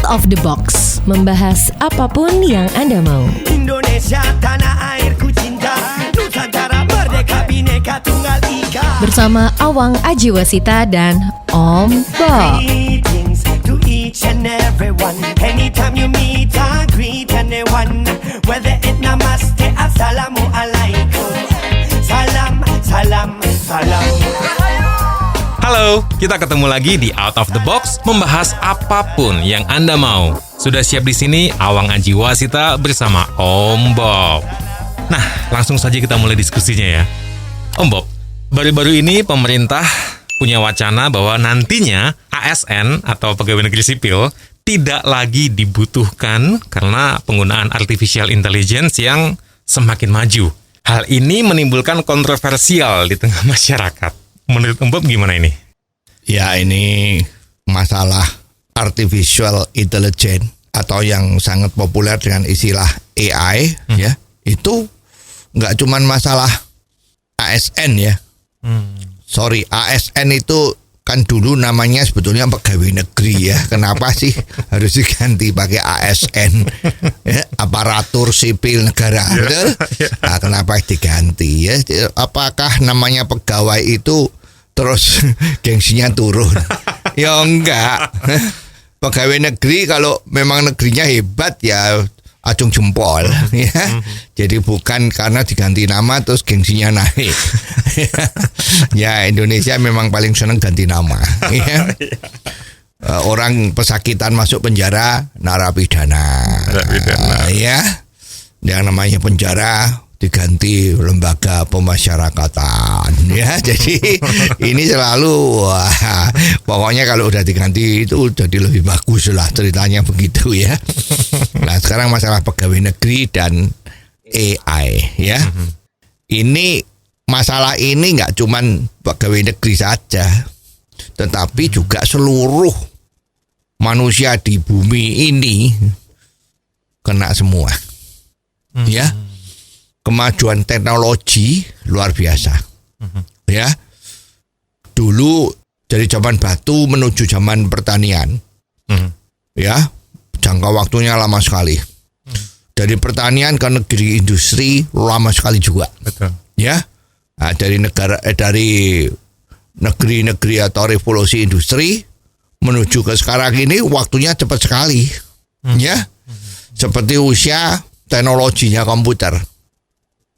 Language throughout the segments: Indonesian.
of the Box, membahas apapun yang Anda mau. Indonesia tanah airku cinta, Nusantara merdeka bhinneka tunggal ika. Bersama Awang Ajiwasita dan Om Bob. Greetings to each and everyone. Anytime you meet, I greet anyone. Whether it namaste, assalamu alaikum. Salam, salam, salam. Halo, kita ketemu lagi di Out of the Box, membahas apapun yang Anda mau. Sudah siap di sini Awang Ajiwasita bersama Om Bob. Nah, langsung saja kita mulai diskusinya ya. Om Bob, baru-baru ini pemerintah punya wacana bahwa nantinya ASN atau pegawai negeri sipil tidak lagi dibutuhkan karena penggunaan artificial intelligence yang semakin maju. Hal ini menimbulkan kontroversial di tengah masyarakat. Menurut Om Bob gimana ini? Ya, ini masalah artificial intelligence atau yang sangat populer dengan istilah AI ya. Itu nggak cuman masalah ASN ya. Sorry, ASN itu kan dulu namanya sebetulnya pegawai negeri ya. Kenapa sih harus diganti pakai ASN? Ya, aparatur sipil negara. Betul? Nah, kenapa diganti ya? Apakah namanya pegawai itu terus gengsinya turun? Ya enggak. Pegawai negeri kalau memang negerinya hebat ya acung jempol ya. Jadi bukan karena diganti nama terus gengsinya naik. Ya, Indonesia memang paling senang ganti nama ya. Orang pesakitan masuk penjara narapidana. Ya. Yang namanya penjara diganti lembaga pemasyarakatan ya. Jadi ini selalu pokoknya kalau udah diganti itu jadi lebih bagus lah, ceritanya begitu ya. Nah, sekarang masalah pegawai negeri dan AI ya. Ini masalah ini nggak cuman pegawai negeri saja, tetapi juga seluruh manusia di bumi ini kena semua ya. Kemajuan teknologi luar biasa. Ya. Dulu dari zaman batu menuju zaman pertanian. Ya, jangka waktunya lama sekali. Dari pertanian ke negeri industri lama sekali juga. Betul. Ya. Nah, dari negeri-negeri atau revolusi industri menuju ke sekarang ini waktunya cepat sekali. Ya. Seperti usia teknologinya komputer.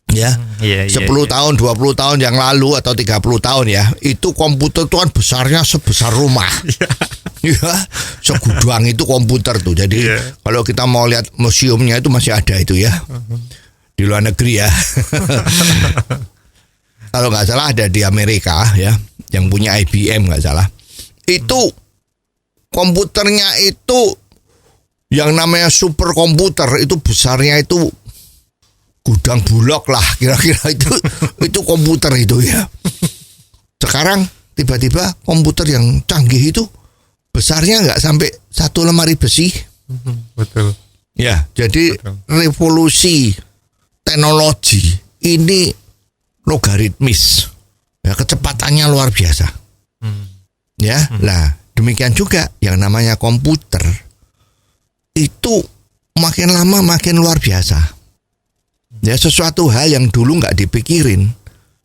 Ya, 10 tahun, 20 tahun yang lalu atau 30 tahun ya, itu komputer itu kan besarnya sebesar rumah. Ya, segudang itu komputer tuh. Jadi kalau kita mau lihat museumnya itu masih ada itu ya. Di luar negeri ya. Kalau nggak salah ada di Amerika ya, yang punya IBM nggak salah. Itu komputernya itu yang namanya superkomputer itu besarnya itu gudang Bulog lah kira-kira itu komputer itu ya. Sekarang tiba-tiba komputer yang canggih itu besarnya nggak sampai 1 lemari besi. Betul. Ya, jadi revolusi teknologi ini logaritmis. Ya, kecepatannya luar biasa. Ya, lah demikian juga yang namanya komputer itu makin lama makin luar biasa. Ya, sesuatu hal yang dulu nggak dipikirin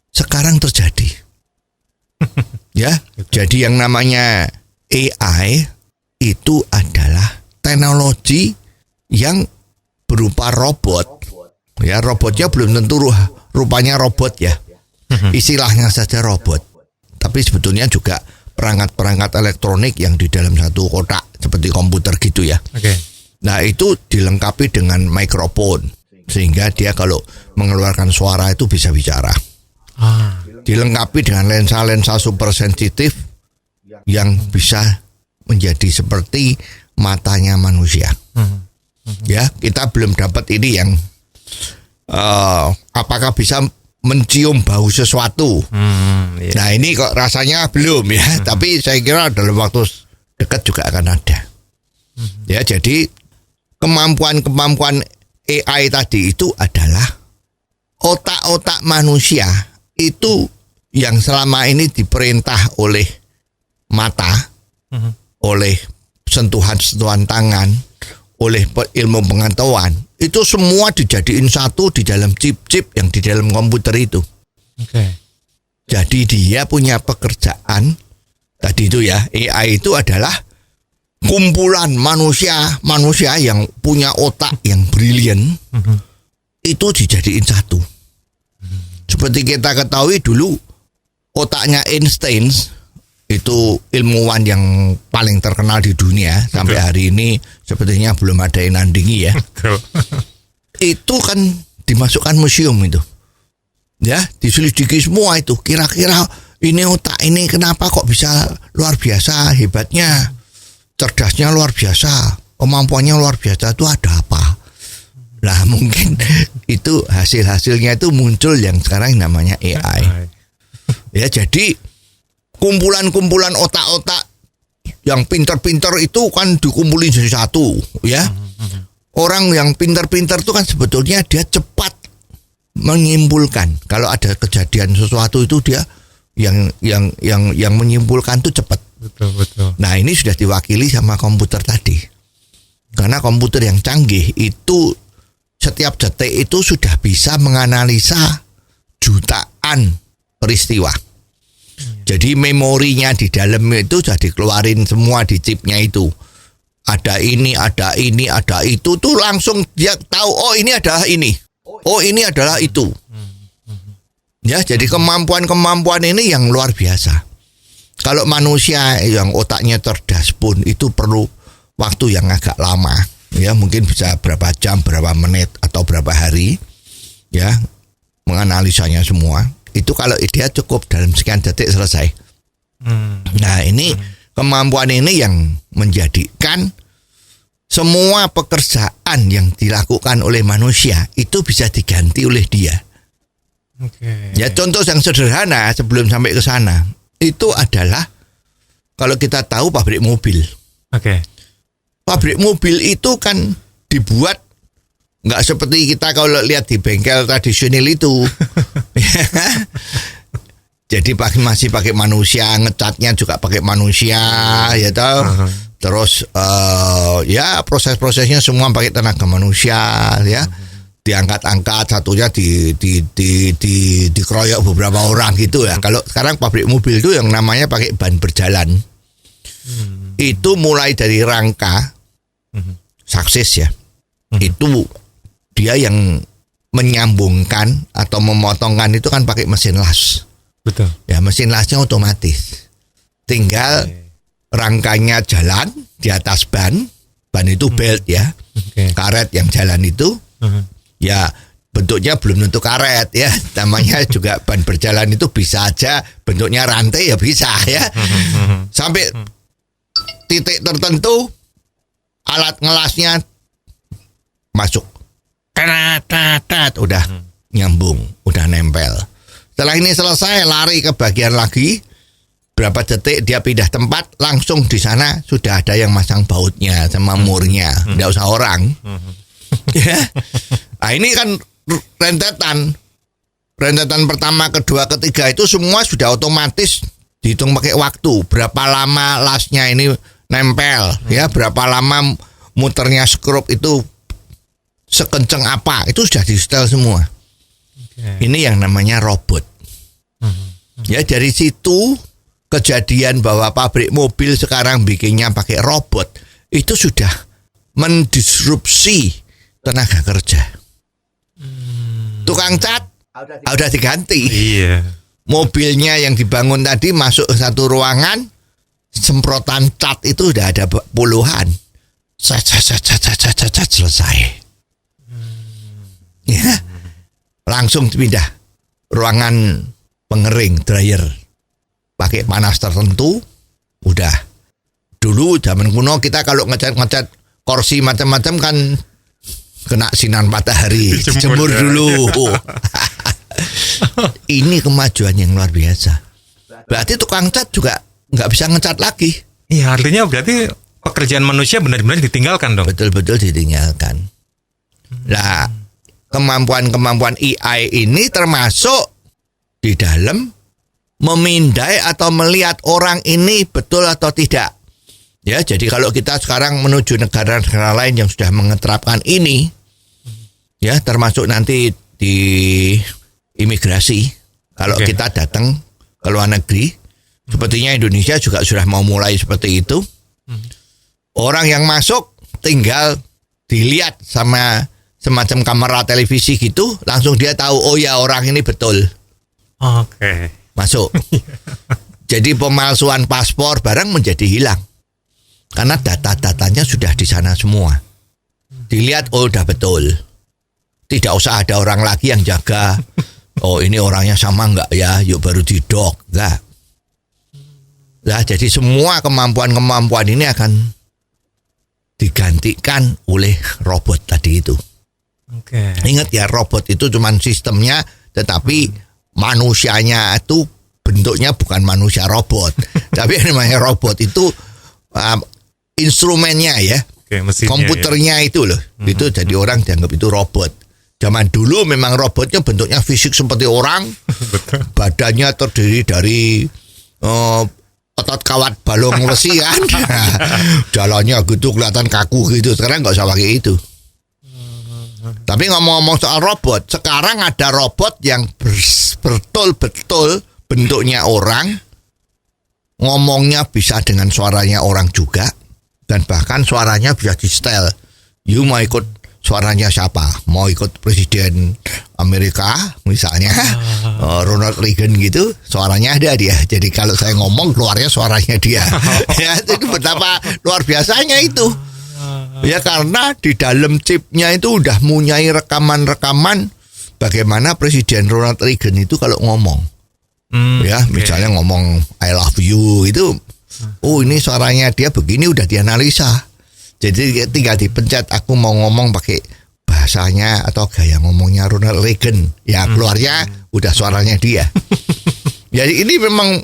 sekarang terjadi. Ya, jadi yang namanya AI itu adalah teknologi yang berupa robot. Ya, robotnya belum tentu rupanya robot ya. Istilahnya saja robot. Tapi sebetulnya juga perangkat-perangkat elektronik yang di dalam satu kotak seperti komputer gitu ya. Nah, itu dilengkapi dengan mikrofon. Sehingga dia kalau mengeluarkan suara itu bisa bicara. Dilengkapi dengan lensa-lensa super sensitif yang bisa menjadi seperti matanya manusia. Ya, kita belum dapat ini yang apakah bisa mencium bau sesuatu. Nah, ini kok rasanya belum ya. Tapi saya kira dalam waktu dekat juga akan ada. Ya, jadi kemampuan AI tadi itu adalah otak-otak manusia itu yang selama ini diperintah oleh mata, oleh sentuhan-sentuhan tangan, oleh ilmu pengetahuan, itu semua dijadiin satu di dalam chip-chip yang di dalam komputer itu. Oke. Jadi dia punya pekerjaan, tadi itu ya, AI itu adalah kumpulan manusia yang punya otak yang brilian, itu dijadiin satu. Seperti kita ketahui dulu, otaknya Einstein itu ilmuwan yang paling terkenal di dunia. Sampai hari ini sepertinya belum ada yang nandingi ya. Itu kan dimasukkan museum itu. Ya, diselidiki semua itu. Kira-kira ini otak ini kenapa kok bisa luar biasa, hebatnya, cerdasnya luar biasa, kemampuannya luar biasa, itu ada apa? Nah, mungkin itu hasil-hasilnya itu muncul yang sekarang namanya AI. Ya, jadi kumpulan-kumpulan otak-otak yang pintar-pintar itu kan dikumpulin jadi satu, ya. Orang yang pintar-pintar itu kan sebetulnya dia cepat menyimpulkan. Kalau ada kejadian sesuatu itu dia yang menyimpulkan itu cepat. Betul. Nah, ini sudah diwakili sama komputer tadi. Karena komputer yang canggih itu setiap detik itu sudah bisa menganalisa jutaan peristiwa. Jadi memorinya di dalam itu sudah dikeluarin semua di chipnya itu. Ada ini, ada itu tuh langsung dia tahu, oh ini adalah ini. Oh ini adalah itu. Ya, jadi kemampuan-kemampuan ini yang luar biasa. Kalau manusia yang otaknya cerdas pun itu perlu waktu yang agak lama. Ya, mungkin bisa berapa jam, berapa menit atau berapa hari. Ya, menganalisanya semua. Itu kalau dia cukup dalam sekian detik selesai. Nah, ini kemampuan ini yang menjadikan semua pekerjaan yang dilakukan oleh manusia itu bisa diganti oleh dia. Ya, contoh yang sederhana sebelum sampai ke sana itu adalah kalau kita tahu pabrik mobil. Pabrik mobil itu kan dibuat nggak seperti kita kalau lihat di bengkel tradisional itu. Jadi masih pakai manusia, ngecatnya juga pakai manusia, ya toh. Terus ya proses-prosesnya semua pakai tenaga manusia, ya. Diangkat-angkat, satunya dikeroyok beberapa orang gitu ya. Kalau sekarang pabrik mobil itu yang namanya pakai ban berjalan. Itu mulai dari rangka sukses ya. Itu dia yang menyambungkan atau memotongkan itu kan pakai mesin las. Betul. Ya, mesin lasnya otomatis. Tinggal rangkanya jalan di atas ban itu belt ya. Karet yang jalan itu. Ya, bentuknya belum tentu karet ya. Namanya juga ban berjalan itu bisa aja bentuknya rantai ya bisa ya. Sampai titik tertentu alat ngelasnya masuk. Udah nyambung, udah nempel. Setelah ini selesai, lari ke bagian lagi. Berapa detik dia pindah tempat, langsung di sana sudah ada yang masang bautnya sama murnya. Nggak usah orang. Ya. Nah, ini kan rentetan pertama, kedua, ketiga itu semua sudah otomatis dihitung pakai waktu. Berapa lama lasnya ini nempel, ya, berapa lama muternya skrup itu sekenceng apa, itu sudah di setel semua. Ini yang namanya robot. Ya, dari situ kejadian bahwa pabrik mobil sekarang bikinnya pakai robot itu sudah mendisrupsi tenaga kerja. Tukang cat udah diganti. Iya. Mobilnya yang dibangun tadi masuk ke satu ruangan, semprotan cat itu udah ada puluhan. Selesai. Ya, langsung pindah ruangan pengering, dryer, pakai panas tertentu, udah. Dulu zaman kuno kita kalau ngecat kursi macam-macam kan kena sinar matahari, dijemur dulu. Ini kemajuan yang luar biasa. Berarti tukang cat juga nggak bisa ngecat lagi. Iya, artinya berarti pekerjaan manusia benar-benar ditinggalkan dong. Betul-betul ditinggalkan. Nah, kemampuan-kemampuan AI ini termasuk di dalam memindai atau melihat orang ini betul atau tidak. Ya, jadi kalau kita sekarang menuju negara-negara lain yang sudah menerapkan ini, ya termasuk nanti di imigrasi, kalau kita datang ke luar negeri, sepertinya Indonesia juga sudah mau mulai seperti itu. Orang yang masuk tinggal dilihat sama semacam kamera televisi gitu, langsung dia tahu, oh ya orang ini betul masuk. Jadi pemalsuan paspor barang menjadi hilang. Karena data-datanya sudah di sana semua. Dilihat, oh udah betul. Tidak usah ada orang lagi yang jaga. Oh ini orangnya sama enggak ya? Yuk baru didok. Enggak. Nah, jadi semua kemampuan-kemampuan ini akan digantikan oleh robot tadi itu. Ingat ya, robot itu cuman sistemnya, tetapi manusianya itu bentuknya bukan manusia robot. Tapi yang namanya robot itu instrumennya ya, komputernya ya. Itu loh, itu jadi orang dianggap itu robot. Zaman dulu memang robotnya bentuknya fisik seperti orang, badannya terdiri dari otot kawat balong besi kan, jalannya gitu kelihatan kaku gitu. Sekarang nggak usah pakai itu. Tapi ngomong-ngomong soal robot, sekarang ada robot yang betul-betul bentuknya orang, ngomongnya bisa dengan suaranya orang juga. Dan bahkan suaranya bisa di setel. You mau ikut suaranya siapa? Mau ikut Presiden Amerika misalnya, Ronald Reagan gitu, suaranya ada dia. Jadi kalau saya ngomong keluarnya suaranya dia. Ya, jadi betapa luar biasanya itu. Ya karena di dalam chipnya itu udah munyai rekaman-rekaman bagaimana Presiden Ronald Reagan itu kalau ngomong. Ya, misalnya ngomong I love you itu. Oh ini suaranya dia begini, udah dianalisa. Jadi tinggal dipencet aku mau ngomong pakai bahasanya atau gaya ngomongnya Ronald Reagan. Ya keluarnya udah suaranya dia. Jadi ini memang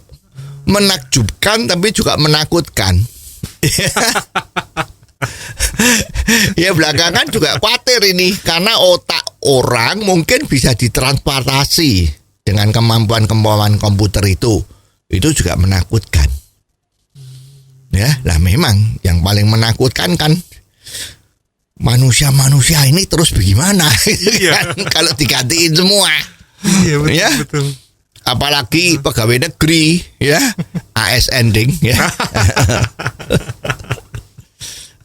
menakjubkan tapi juga menakutkan. Ya belakangan juga khawatir ini karena otak orang mungkin bisa ditransportasi dengan kemampuan-kemampuan komputer itu juga menakutkan. Ya, lah memang yang paling menakutkan kan manusia-manusia ini terus bagaimana kan kalau digantiin semua. Iya betul, ya? Betul. Apalagi pegawai negeri ya, ASN ding ya.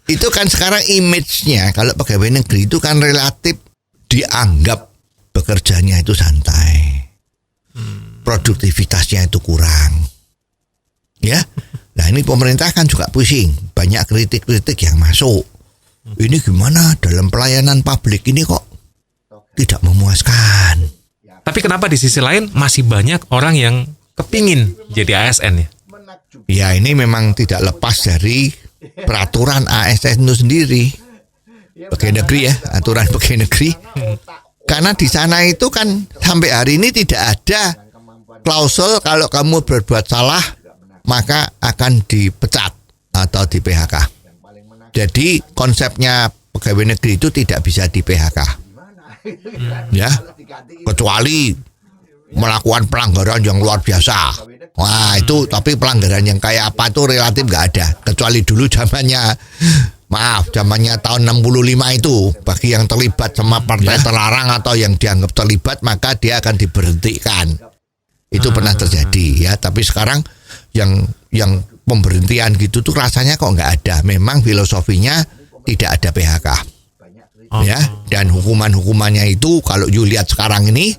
Itu kan sekarang image-nya kalau pegawai negeri itu kan relatif dianggap bekerjanya itu santai. Produktivitasnya itu kurang. Ya. Nah ini pemerintah kan juga pusing, banyak kritik-kritik yang masuk. Ini gimana dalam pelayanan publik ini kok tidak memuaskan. Tapi kenapa di sisi lain masih banyak orang yang kepingin jadi ASN ya? Ya ini memang tidak lepas dari peraturan ASN itu sendiri. Pegawai negeri ya, aturan pegawai negeri. Karena di sana itu kan sampai hari ini tidak ada klausul kalau kamu berbuat salah maka akan dipecat atau di PHK. Jadi konsepnya pegawai negeri itu tidak bisa di PHK. Ya, kecuali melakukan pelanggaran yang luar biasa. Wah itu, tapi pelanggaran yang kayak apa itu relatif nggak ada. Kecuali dulu zamannya tahun 65 itu, bagi yang terlibat sama partai terlarang atau yang dianggap terlibat maka dia akan diberhentikan. Itu pernah terjadi ya. Tapi sekarang yang pemberhentian gitu tuh rasanya kok nggak ada. Memang filosofinya tidak ada PHK. Ya, dan hukumannya itu kalau you lihat sekarang ini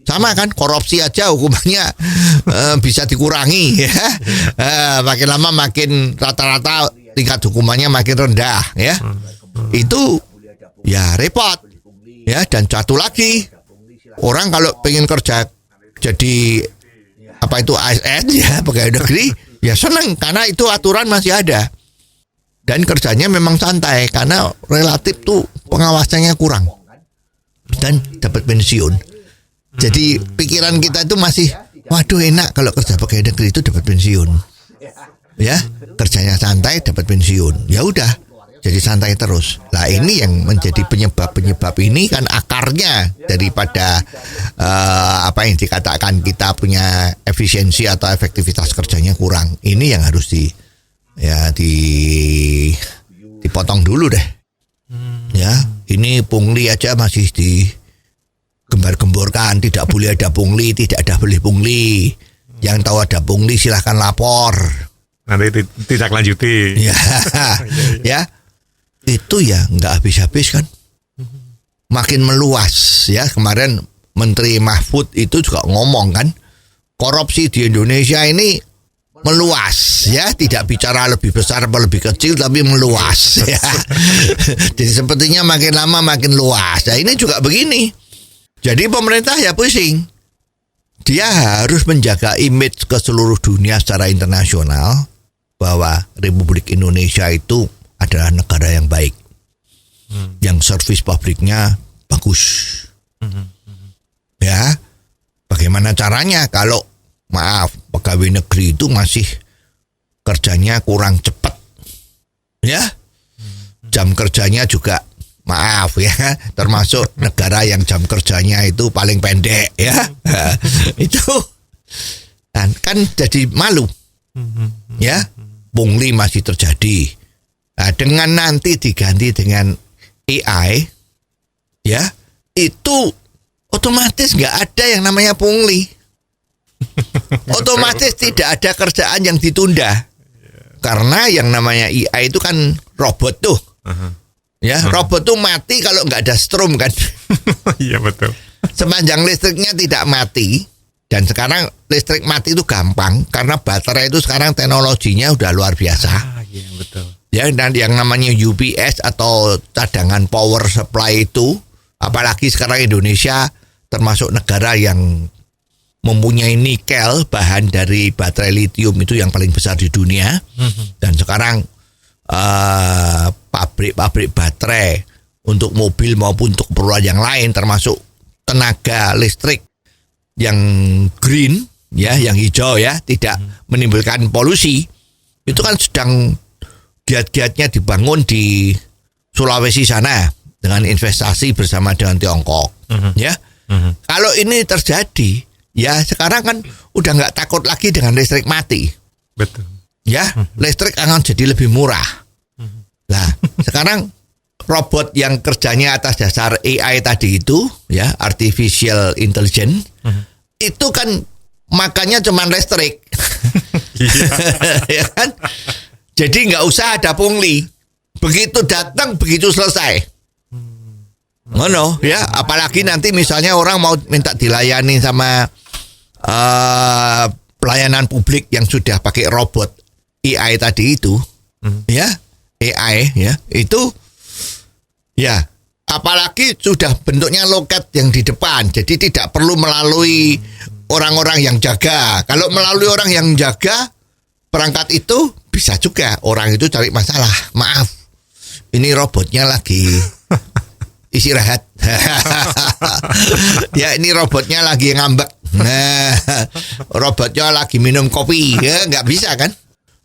sama kan, korupsi aja hukumannya bisa dikurangi ya. Makin lama makin rata-rata tingkat hukumannya makin rendah ya. Itu ya repot. Ya, dan satu lagi, orang kalau pengen kerja jadi apa itu ASN ya, pegawai negeri, ya senang karena itu aturan masih ada. Dan kerjanya memang santai karena relatif tuh pengawasannya kurang. Dan dapat pensiun. Jadi pikiran kita itu masih, waduh enak kalau kerja pegawai negeri itu dapat pensiun. Ya, kerjanya santai dapat pensiun. Ya udah, jadi santai terus. Nah ini yang menjadi penyebab ini kan akarnya daripada apa yang dikatakan kita punya efisiensi atau efektivitas kerjanya kurang. Ini yang harus ya dipotong dulu deh. Ya, ini pungli aja masih digembar-gemborkan, tidak boleh ada pungli, tidak ada boleh pungli. Yang tahu ada pungli silahkan lapor. Nanti tidak lanjuti. Ya, ya, itu ya nggak habis-habis kan. Makin meluas ya. Kemarin Menteri Mahfud itu juga ngomong kan, korupsi di Indonesia ini meluas ya, tidak bicara lebih besar atau lebih kecil tapi meluas ya. Jadi sepertinya makin lama makin luas. Nah ini juga begini. Jadi pemerintah ya pusing. Dia harus menjaga image ke seluruh dunia secara internasional bahwa Republik Indonesia itu adalah negara yang baik. Yang servis publiknya bagus. Ya. Bagaimana caranya kalau maaf, pegawai negeri itu masih kerjanya kurang cepat. Ya. Jam kerjanya juga maaf ya, termasuk negara yang jam kerjanya itu paling pendek ya. Itu kan jadi malu. Ya. Pungli masih terjadi. Nah, dengan nanti diganti dengan AI ya, itu otomatis nggak ada yang namanya pungli. Otomatis tidak ada kerjaan yang ditunda. Karena yang namanya AI itu kan robot tuh. Ya, robot tuh mati kalau nggak ada strom kan. Iya betul. Sepanjang listriknya tidak mati. Dan sekarang listrik mati itu gampang. Karena baterai itu sekarang teknologinya udah luar biasa. Iya betul. Ya, dan yang namanya UPS atau cadangan power supply itu, apalagi sekarang Indonesia termasuk negara yang mempunyai nikel, bahan dari baterai lithium itu yang paling besar di dunia. Dan sekarang pabrik-pabrik baterai untuk mobil maupun untuk keperluan yang lain, termasuk tenaga listrik yang green, ya, yang hijau ya, tidak menimbulkan polusi, itu kan sedang giat-giatnya dibangun di Sulawesi sana dengan investasi bersama dengan Tiongkok. Ya, kalau ini terjadi, ya sekarang kan udah nggak takut lagi dengan listrik mati. Betul. Ya, listrik akan jadi lebih murah. Nah, sekarang robot yang kerjanya atas dasar AI tadi itu, ya, artificial intelligence, itu kan makannya cuma listrik. Ya kan? Jadi nggak usah ada pungli. Begitu datang, begitu selesai. Ngono, ya. Apalagi nanti misalnya orang mau minta dilayani sama pelayanan publik yang sudah pakai robot AI tadi itu, ya, AI, ya, itu, ya. Apalagi sudah bentuknya loket yang di depan, jadi tidak perlu melalui orang-orang yang jaga. Kalau melalui orang yang jaga perangkat itu, bisa juga orang itu cari masalah. Maaf, ini robotnya lagi istirahat. Ya, ini robotnya lagi ngambek. Nah, robotnya lagi minum kopi. Ya, nggak bisa kan?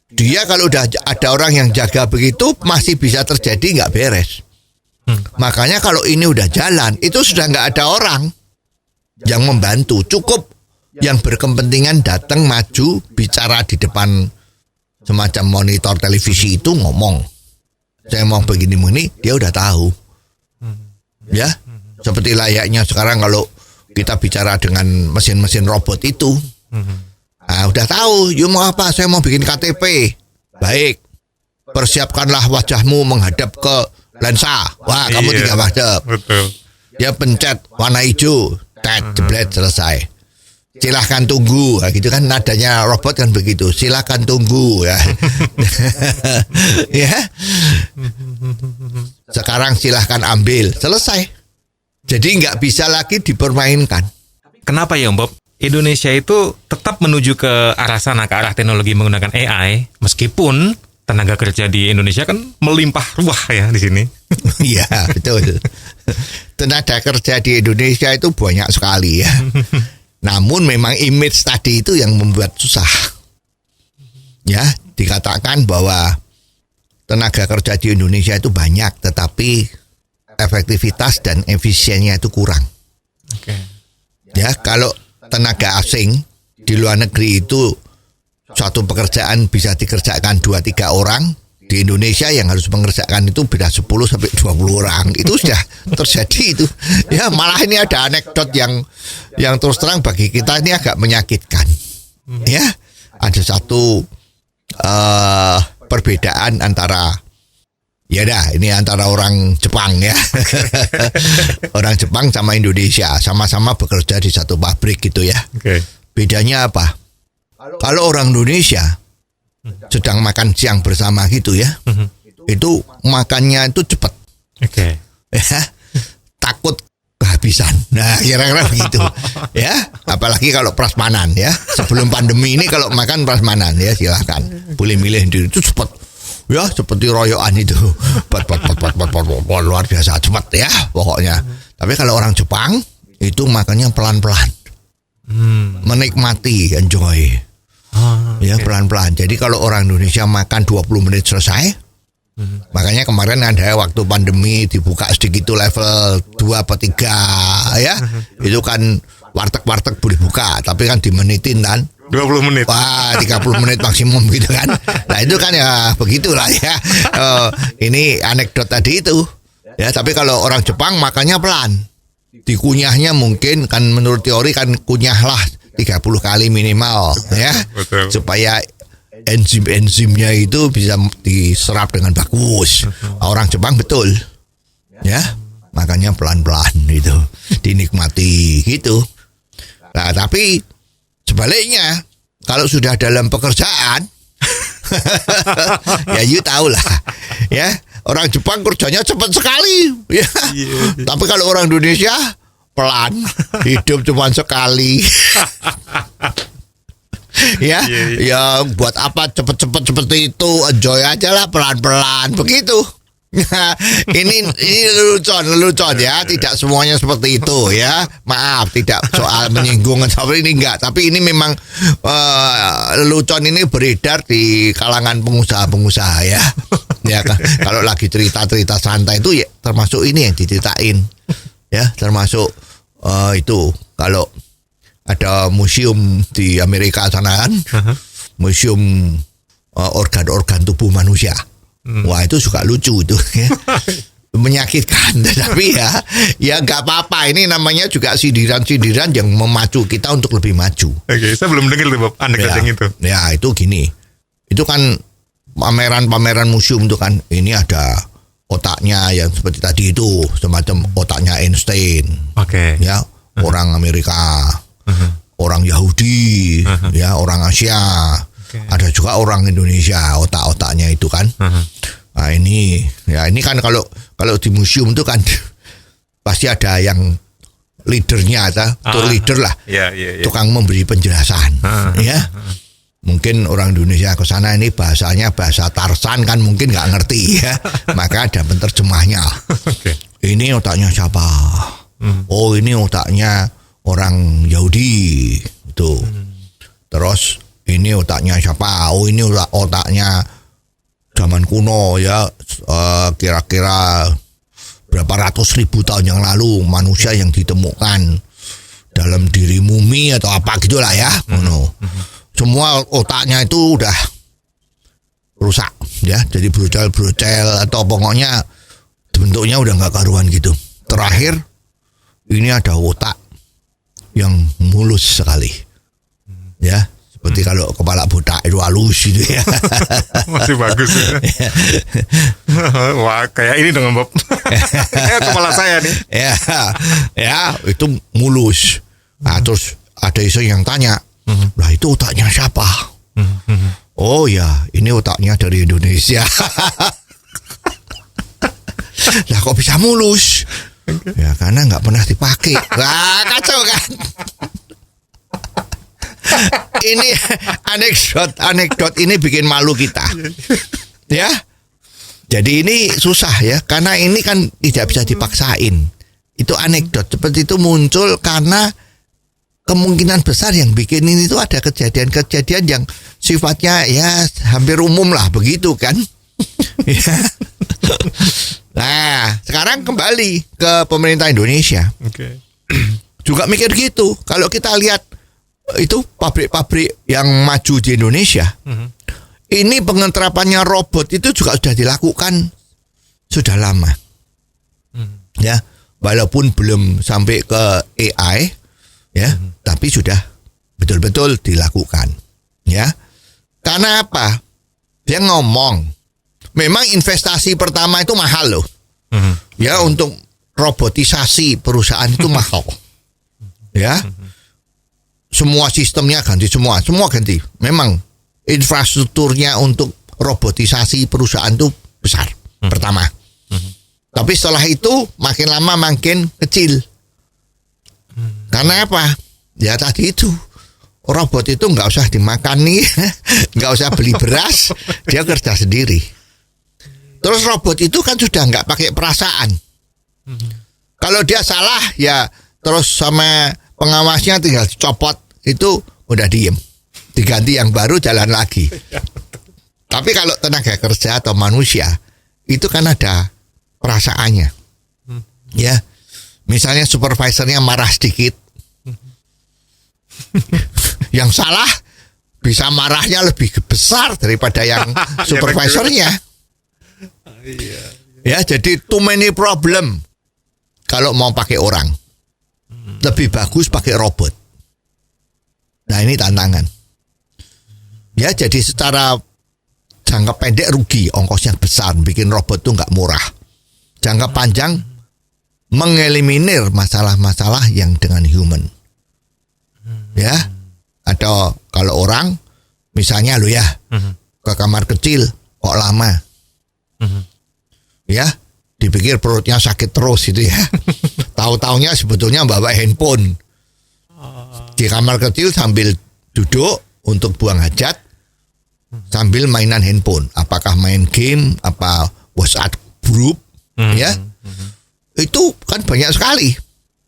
Dia kalau udah ada orang yang jaga begitu, masih bisa terjadi nggak beres. Makanya kalau ini udah jalan, itu sudah nggak ada orang yang membantu. Cukup yang berkepentingan datang maju bicara di depan semacam monitor televisi itu ngomong, saya mau begini, dia udah tahu. Ya, seperti layaknya sekarang kalau kita bicara dengan mesin-mesin robot itu, udah tahu, you mau apa? Saya mau bikin KTP. Baik, persiapkanlah wajahmu menghadap ke lensa. Wah, kamu tinggal menghadap. Betul. Dia pencet warna hijau, jeblet, selesai. Silahkan tunggu, gitu kan nadanya robot kan begitu. Silahkan tunggu ya. Ya. Sekarang silahkan ambil, selesai. Jadi nggak bisa lagi dipermainkan. Kenapa ya Bob? Indonesia itu tetap menuju ke arah sana, ke arah teknologi menggunakan AI, meskipun tenaga kerja di Indonesia kan melimpah ruah ya di sini. Iya, betul. Tenaga kerja di Indonesia itu banyak sekali ya. Namun memang image tadi itu yang membuat susah. Ya, dikatakan bahwa tenaga kerja di Indonesia itu banyak, tetapi efektivitas dan efisiennya itu kurang. Oke. Ya, kalau tenaga asing di luar negeri itu suatu pekerjaan bisa dikerjakan 2-3 orang. Di Indonesia yang harus mengerjakan itu beda 10 sampai 20 orang. Itu sudah terjadi itu. Ya, malah ini ada anekdot yang terus terang bagi kita ini agak menyakitkan. Ya, ada satu perbedaan antara ini antara orang Jepang ya. Orang Jepang sama Indonesia sama-sama bekerja di satu pabrik gitu ya. Bedanya apa? Kalau orang Indonesia sedang makan siang bersama gitu ya, itu makannya itu cepat, ya, takut kehabisan. Nah, kira-kira begitu, ya. Apalagi kalau prasmanan ya, sebelum pandemi ini kalau makan prasmanan ya silahkan, boleh milih itu cepat, ya seperti royoan itu, luar biasa cepat ya pokoknya. Tapi kalau orang Jepang itu makannya pelan-pelan, menikmati, enjoy. Ya pelan-pelan. Jadi kalau orang Indonesia makan 20 menit selesai. Makanya kemarin ada waktu pandemi dibuka sedikit level 2 atau 3 ya. Itu kan warteg-warteg boleh buka, tapi kan dimenitin kan. 20 menit. Wah, 30 menit maksimum gitu kan. Nah, itu kan ya begitulah ya. Ini anekdot tadi itu. Ya, tapi kalau orang Jepang makannya pelan. Dikunyahnya mungkin kan menurut teori kan kunyahlah 30 kali minimal ya. Betul. Supaya enzim-enzimnya itu bisa diserap dengan bagus. Orang Jepang betul ya, makanya pelan-pelan itu dinikmati gitu. Nah, tapi sebaliknya kalau sudah dalam pekerjaan ya you tahu lah ya, orang Jepang kerjanya cepat sekali ya. Tapi kalau orang Indonesia pelan, hidup cuma sekali. Ya, ya buat apa cepet-cepet seperti itu, enjoy aja lah pelan-pelan begitu. ini lelucon ya, tidak semuanya seperti itu ya. Maaf, tidak soal menyinggung seperti ini enggak, tapi ini memang lelucon ini beredar di kalangan pengusaha-pengusaha ya. Ya kan, kalau lagi cerita-cerita santai itu ya termasuk ini yang diceritain. Ya, termasuk itu kalau ada museum di Amerika sana kan, museum organ-organ tubuh manusia. Wah, itu suka lucu itu ya. Menyakitkan, tapi ya nggak apa-apa. Ini namanya juga sindiran-sindiran yang memacu kita untuk lebih maju. Oke, saya belum dengar tuh Bob, anekdot yang itu. Ya, itu gini. Itu kan pameran-pameran museum itu kan, ini ada otaknya yang seperti tadi itu, semacam otaknya Einstein. Ya, orang Amerika, orang Yahudi, ya, orang Asia. Ada juga orang Indonesia, otak-otaknya itu kan. Nah, ini kan kalau di museum itu kan pasti ada yang leadernya, tour leader lah. Tukang memberi penjelasan, ya. Mungkin orang Indonesia ke sana ini bahasanya bahasa Tarsan kan mungkin nggak ngerti ya, maka ada penerjemahnya. Ini otaknya siapa? Oh, ini otaknya orang Yahudi itu. Terus ini otaknya siapa? Oh, ini otaknya zaman kuno ya, kira-kira berapa ratus ribu tahun yang lalu, manusia yang ditemukan dalam diri mumi atau apa gitulah ya. Semua otaknya itu udah rusak ya, jadi brocel atau pokoknya bentuknya udah nggak karuan gitu. Terakhir ini ada otak yang mulus sekali ya, seperti kalau kepala botak itu halus gitu ya. Masih bagus ya. Wah, kayak ini dong Bob. Kayak kepala saya nih. Ya itu mulus. Nah, terus ada isu yang tanya, lah itu otaknya siapa? Oh ya, ini otaknya dari Indonesia. Lah kok bisa mulus? Ya karena nggak pernah dipakai. Wah, kacau kan? Ini anekdot ini bikin malu kita. Ya. Jadi ini susah ya, karena ini kan tidak bisa dipaksain. Itu anekdot seperti itu muncul karena kemungkinan besar yang bikin ini itu ada kejadian-kejadian yang sifatnya ya hampir umum lah begitu kan. Nah, sekarang kembali ke pemerintah Indonesia. Juga mikir gitu. Kalau kita lihat itu pabrik-pabrik yang maju di Indonesia. Ini pengeterapannya robot itu juga sudah dilakukan sudah lama. Ya, walaupun belum sampai ke AI ya, tapi sudah betul-betul dilakukan. Ya. Karena apa? Dia ngomong, memang investasi pertama itu mahal loh. Ya, untuk robotisasi perusahaan itu mahal. Ya. Semua sistemnya ganti semua ganti. Memang infrastrukturnya untuk robotisasi perusahaan itu besar pertama. Tapi setelah itu makin lama makin kecil. Karena apa? Ya tadi itu robot itu nggak usah dimakan nih, nggak usah beli beras, dia kerja sendiri. Terus robot itu kan sudah nggak pakai perasaan. Kalau dia salah ya terus sama pengawasnya tinggal copot, itu udah diem, diganti yang baru jalan lagi. Tapi kalau tenaga kerja atau manusia itu kan ada perasaannya. Ya, misalnya supervisornya marah sedikit, yang salah bisa marahnya lebih besar daripada yang supervisornya. Ya, jadi too many problem kalau mau pakai orang. Lebih bagus pakai robot. Nah, ini tantangan. Ya, jadi secara jangka pendek rugi, ongkosnya besar, bikin robot tuh nggak murah. Jangka panjang mengeliminir masalah-masalah yang dengan human. Ya, atau kalau orang misalnya lo ya ke kamar kecil kok lama, ya dipikir perutnya sakit terus itu ya. Tahu-taunya sebetulnya bawa handphone di kamar kecil sambil duduk untuk buang hajat sambil mainan handphone. Apakah main game, apa WhatsApp group, ya itu kan banyak sekali.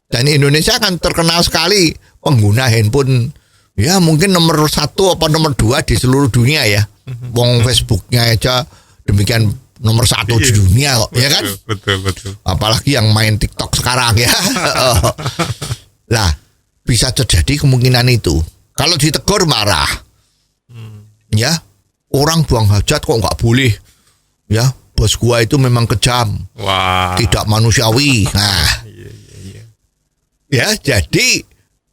Dan Indonesia kan terkenal sekali pengguna handphone, ya mungkin nomor 1 apa nomor 2 di seluruh dunia ya. Wong Facebooknya aja demikian nomor 1 di dunia kok, ya kan? Betul. Apalagi yang main TikTok sekarang ya. Lah, bisa terjadi kemungkinan itu. Kalau ditegur marah, ya orang buang hajat kok nggak boleh, ya bos gua itu memang kejam, tidak manusiawi. Nah, ya jadi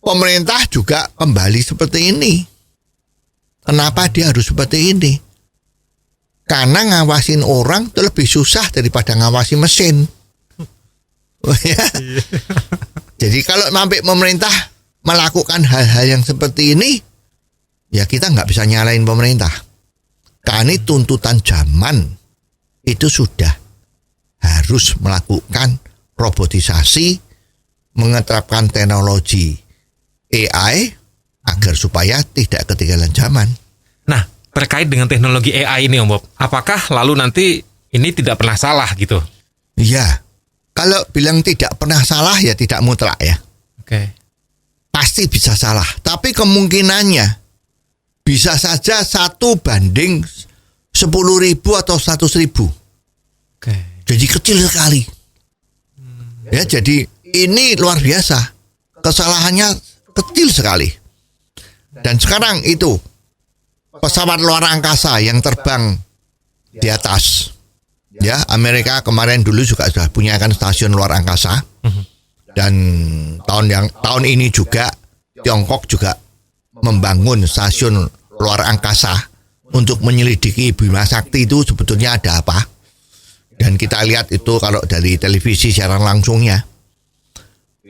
pemerintah juga kembali seperti ini. Kenapa dia harus seperti ini? Karena ngawasin orang itu lebih susah daripada ngawasi mesin. Jadi kalau sampai pemerintah melakukan hal-hal yang seperti ini, ya kita nggak bisa nyalain pemerintah. Karena ini tuntutan zaman itu sudah harus melakukan robotisasi, mengeterapkan teknologi AI agar supaya tidak ketinggalan zaman. Nah, terkait dengan teknologi AI ini Om Bob, apakah lalu nanti ini tidak pernah salah gitu? Iya, kalau bilang tidak pernah salah ya tidak mutlak ya. Oke. Pasti bisa salah, tapi kemungkinannya bisa saja 1 banding 10.000 atau 100.000. Oke. Jadi kecil sekali. Ya, jadi ini luar biasa. Kesalahannya kecil sekali. Dan sekarang itu pesawat luar angkasa yang terbang di atas. Ya, Amerika kemarin dulu juga sudah punya kan stasiun luar angkasa. Dan tahun ini juga Tiongkok juga membangun stasiun luar angkasa untuk menyelidiki Bima Sakti itu sebetulnya ada apa. Dan kita lihat itu kalau dari televisi siaran langsungnya,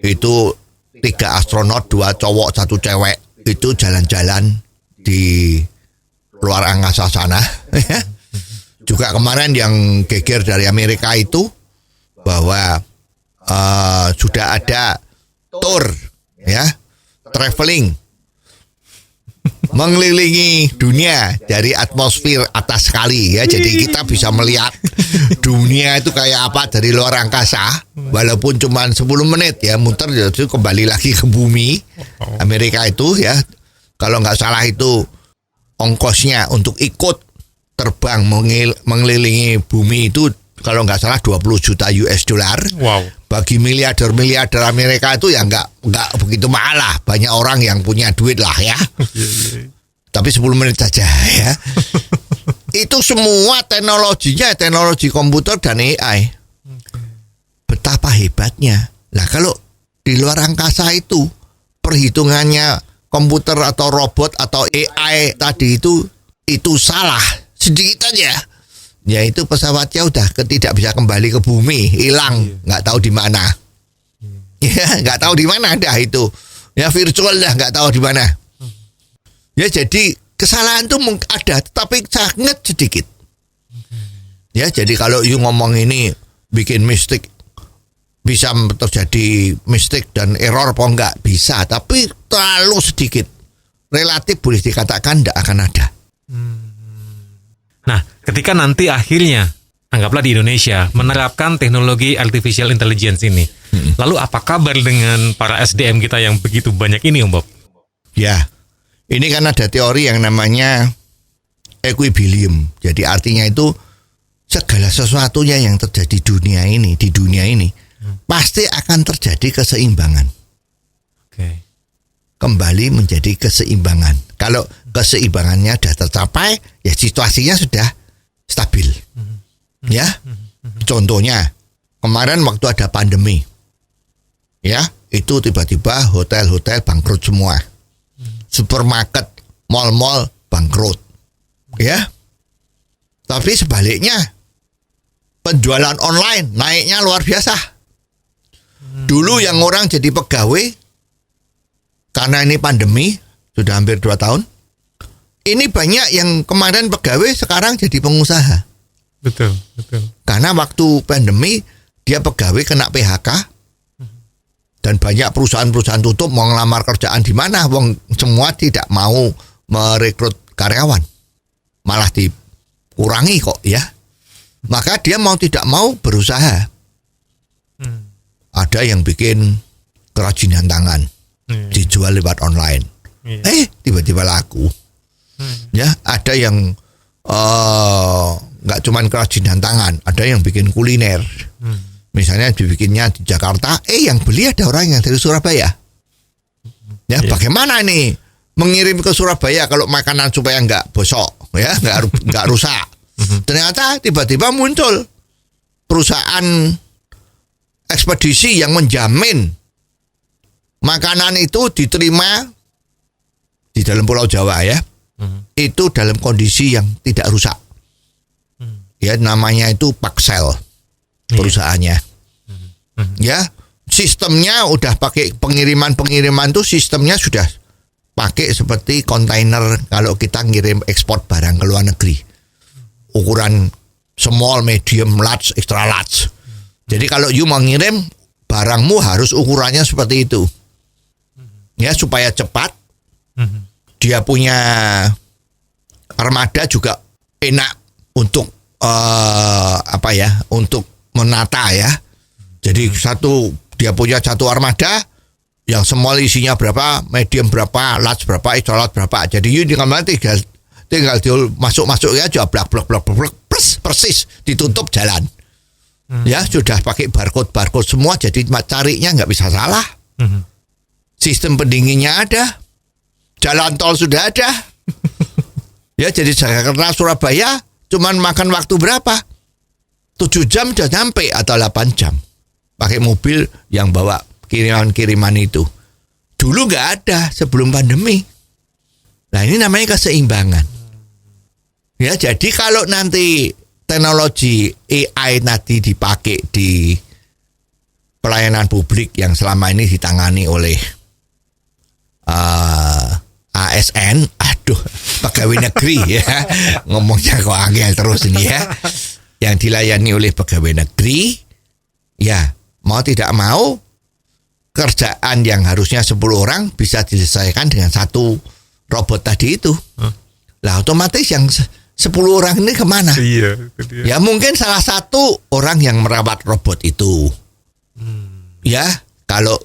itu 3 astronot, 2 cowok, 1 cewek itu jalan-jalan di luar angkasa sana. Juga kemarin yang geger dari Amerika itu bahwa sudah ada tour ya, traveling mengelilingi dunia dari atmosfer atas sekali ya. Jadi kita bisa melihat dunia itu kayak apa dari luar angkasa, walaupun cuma 10 menit ya, muter itu kembali lagi ke bumi. Amerika itu ya, kalau nggak salah itu ongkosnya untuk ikut terbang mengelilingi bumi itu kalau nggak salah 20 juta US dollar. Wow. bagi miliarder Amerika itu ya nggak begitu mahal lah. Banyak orang yang punya duit lah ya. Tapi 10 menit saja ya. Itu semua teknologinya teknologi komputer dan AI. Betapa hebatnya. Nah kalau di luar angkasa itu perhitungannya komputer atau robot atau AI tadi itu salah sedikit aja. Ya itu pesawatnya udah tidak bisa kembali ke bumi, hilang, nggak tahu di mana. Ya nggak tahu di mana dah itu. Ya virtual dah nggak tahu di mana. Ya jadi kesalahan itu ada, tapi sangat sedikit. Ya jadi kalau you ngomong ini bikin mistik, bisa terjadi mistik dan error apa enggak bisa, tapi terlalu sedikit. Relatif boleh dikatakan tidak akan ada. Nah, ketika nanti akhirnya, anggaplah di Indonesia, menerapkan teknologi artificial intelligence ini, lalu apa kabar dengan para SDM kita yang begitu banyak ini, Om Bob? Ya, ini kan ada teori yang namanya equilibrium. Jadi artinya itu segala sesuatunya yang terjadi di dunia ini, pasti akan terjadi keseimbangan. Oke. Kembali menjadi keseimbangan. Kalau keseimbangannya sudah tercapai, ya situasinya sudah stabil. Ya, contohnya kemarin waktu ada pandemi, ya itu tiba-tiba hotel-hotel bangkrut semua, supermarket, mal-mal bangkrut, ya. Tapi sebaliknya penjualan online naiknya luar biasa. Dulu yang orang jadi pegawai karena ini pandemi sudah hampir 2 tahun. Ini banyak yang kemarin pegawai sekarang jadi pengusaha. Betul. Karena waktu pandemi dia pegawai kena PHK dan banyak perusahaan-perusahaan tutup, mau ngelamar kerjaan di mana, wong semua tidak mau merekrut karyawan. Malah dikurangi kok ya. Maka dia mau tidak mau berusaha. Ada yang bikin kerajinan tangan, dijual lewat online. Tiba-tiba laku. Ya, ada yang nggak cuman kerajinan tangan, ada yang bikin kuliner. Misalnya dibikinnya di Jakarta, yang beli ada orang yang dari Surabaya. Ya, bagaimana nih mengirim ke Surabaya kalau makanan supaya nggak bosok, ya, nggak rusak. Ternyata tiba-tiba muncul perusahaan ekspedisi yang menjamin makanan itu diterima di dalam Pulau Jawa ya. Itu dalam kondisi yang tidak rusak. Ya, namanya itu Paxel perusahaannya. Ya, sistemnya udah pakai pengiriman tuh sistemnya sudah pakai seperti kontainer kalau kita ngirim ekspor barang ke luar negeri. Ukuran small, medium, large, extra large. Jadi kalau you mau ngirim barangmu harus ukurannya seperti itu. Ya, supaya cepat. Dia punya armada juga enak untuk untuk menata ya. Jadi dia punya satu armada yang small isinya berapa, medium berapa, large berapa, extra large berapa. Jadi you tinggal masuk ya aja blak persis ditutup jalan. Ya, sudah pakai barcode semua, jadi carinya nggak bisa salah. Sistem pendinginnya ada, jalan tol sudah ada. Ya, jadi Jakarta Surabaya cuman makan waktu berapa? 7 jam sudah sampai atau 8 jam. Pakai mobil yang bawa kiriman itu. Dulu nggak ada sebelum pandemi. Nah, ini namanya keseimbangan. Ya, jadi kalau nanti teknologi AI tadi dipakai di pelayanan publik yang selama ini ditangani oleh ASN, pegawai negeri ya, ngomongnya kok angel terus ini ya, yang dilayani oleh pegawai negeri, ya mau tidak mau kerjaan yang harusnya 10 orang bisa diselesaikan dengan satu robot tadi itu. Lah otomatis yang 10 orang ini kemana? Iya. Ya mungkin salah satu orang yang merawat robot itu. Ya, kalau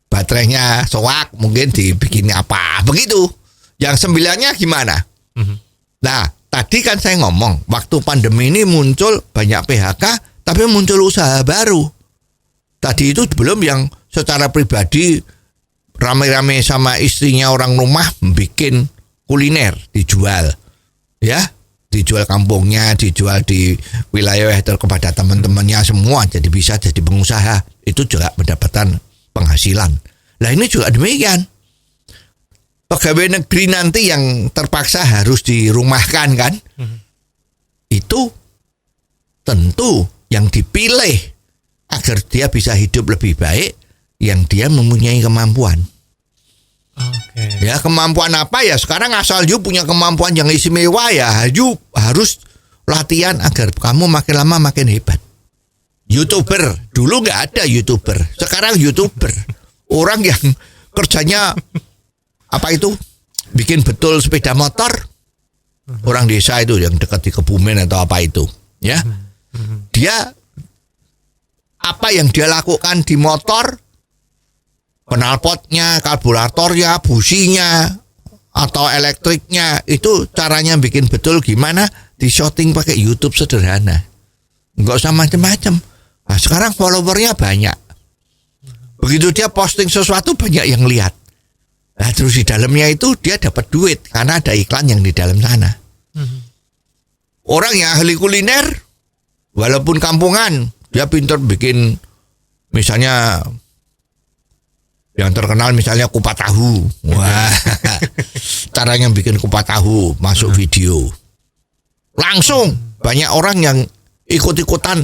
baterainya soak mungkin dibikin apa begitu. Yang 9-nya gimana? Nah, tadi kan saya ngomong waktu pandemi ini muncul banyak PHK, tapi muncul usaha baru. Tadi itu belum yang secara pribadi rame-rame sama istrinya orang rumah bikin kuliner dijual, ya, dijual kampungnya, dijual di wilayah itu kepada teman-temannya semua, jadi bisa jadi pengusaha, itu juga mendapatkan penghasilan. Nah ini juga demikian. Pegawai negeri nanti yang terpaksa harus dirumahkan kan, itu tentu yang dipilih agar dia bisa hidup lebih baik, yang dia mempunyai kemampuan. Ya kemampuan apa ya? Sekarang asal you punya kemampuan yang istimewa ya, you harus latihan agar kamu makin lama makin hebat. YouTuber dulu nggak ada YouTuber, sekarang YouTuber orang yang kerjanya apa itu? Bikin betul sepeda motor. Orang desa itu yang dekat di Kebumen atau apa itu, ya. Dia apa yang dia lakukan di motor, knalpotnya, karburatornya, businya, atau elektriknya, itu caranya bikin betul gimana, di shooting pakai YouTube sederhana, nggak usah macam-macam. Nah, sekarang followernya banyak, begitu dia posting sesuatu banyak yang lihat. Nah, terus di dalamnya itu dia dapat duit karena ada iklan yang di dalam sana. Orang yang ahli kuliner, walaupun kampungan, dia pintar bikin, misalnya yang terkenal misalnya kupat tahu. Wah, caranya bikin kupat tahu masuk video. Langsung banyak orang yang ikut-ikutan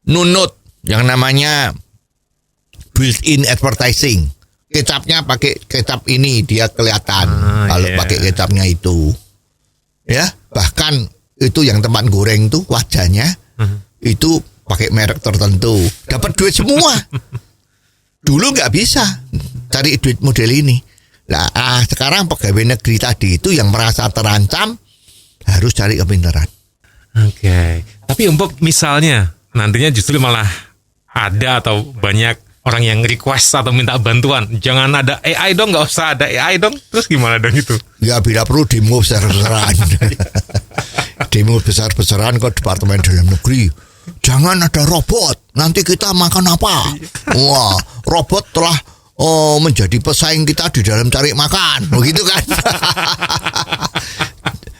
nunut yang namanya built-in advertising. Kecapnya pakai kecap ini dia kelihatan kalau pakai kecapnya itu. Ya, bahkan itu yang tempat goreng tuh wajahnya itu pakai merek tertentu. Dapat duit semua. Dulu nggak bisa cari duit model ini. Nah, sekarang pegawai negeri tadi itu yang merasa terancam harus cari kepintaran. Oke. Tapi Umpop misalnya nantinya justru malah ada atau banyak orang yang request atau minta bantuan, jangan ada AI dong, nggak usah ada AI dong. Terus gimana dong itu? Ya bila perlu demo besar-besaran. Demo besar-besaran ke Departemen Dalam Negeri. Jangan ada robot, nanti kita makan apa? Wah, robot telah menjadi pesaing kita di dalam cari makan, begitu kan?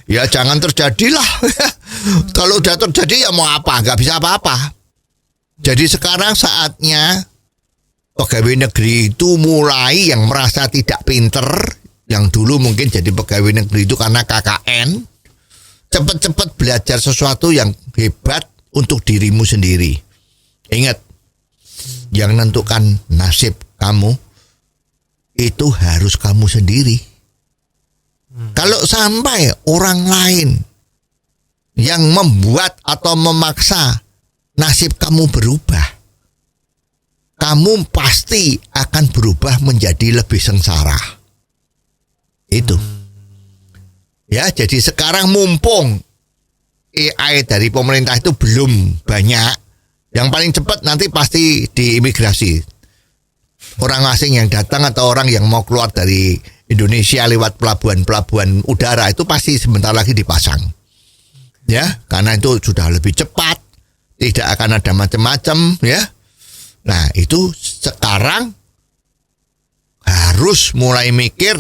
Ya jangan terjadilah. Kalau udah terjadi ya mau apa? Nggak bisa apa-apa. Jadi sekarang saatnya pegawai negeri itu mulai yang merasa tidak pinter, yang dulu mungkin jadi pegawai negeri itu karena KKN, cepat-cepat belajar sesuatu yang hebat untuk dirimu sendiri. Ingat, yang menentukan nasib kamu itu harus kamu sendiri. Kalau sampai orang lain yang membuat atau memaksa nasib kamu berubah, kamu pasti akan berubah menjadi lebih sengsara. Itu. Ya, jadi sekarang mumpung AI dari pemerintah itu belum banyak, yang paling cepat nanti pasti di imigrasi. Orang asing yang datang atau orang yang mau keluar dari Indonesia lewat pelabuhan-pelabuhan udara itu pasti sebentar lagi dipasang. Ya, karena itu sudah lebih cepat, tidak akan ada macam-macam, ya. Nah, itu sekarang harus mulai mikir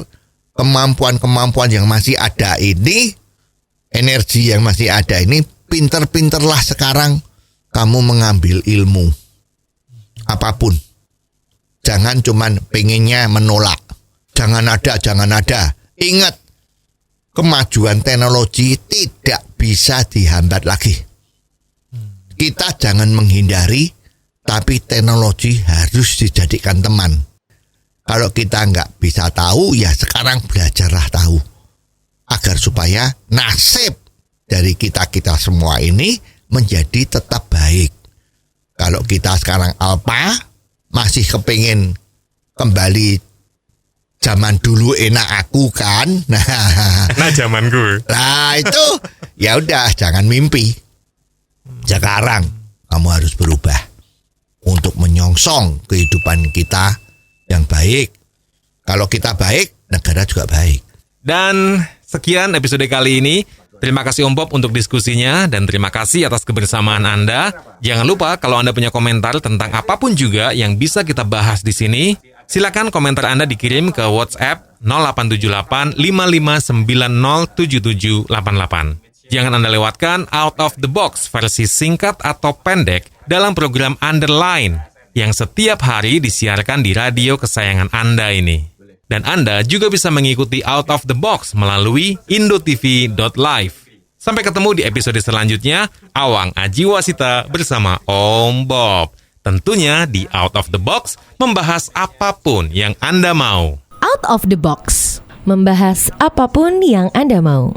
kemampuan-kemampuan yang masih ada ini, energi yang masih ada ini, pinter-pinterlah sekarang kamu mengambil ilmu. Apapun. Jangan cuman pengennya menolak. Jangan ada. Ingat, kemajuan teknologi tidak bisa dihambat lagi. Kita jangan menghindari, tapi teknologi harus dijadikan teman. Kalau kita nggak bisa tahu, ya sekarang belajarlah tahu. Agar supaya nasib dari kita-kita semua ini menjadi tetap baik. Kalau kita sekarang alpa, masih kepingin kembali zaman dulu enak aku kan. Nah zamanku. Nah itu ya udah, jangan mimpi. Sekarang kamu harus berubah untuk menyongsong kehidupan kita yang baik. Kalau kita baik, negara juga baik. Dan sekian episode kali ini. Terima kasih Om Bob untuk diskusinya dan terima kasih atas kebersamaan Anda. Jangan lupa kalau Anda punya komentar tentang apapun juga yang bisa kita bahas di sini, silakan komentar Anda dikirim ke WhatsApp 0878 55907788. Jangan Anda lewatkan Out of the Box versi singkat atau pendek dalam program Underline yang setiap hari disiarkan di radio kesayangan Anda ini. Dan Anda juga bisa mengikuti Out of the Box melalui indotv.live. Sampai ketemu di episode selanjutnya, Awang Ajiwasita bersama Om Bob. Tentunya di Out of the Box membahas apapun yang Anda mau. Out of the Box, membahas apapun yang Anda mau.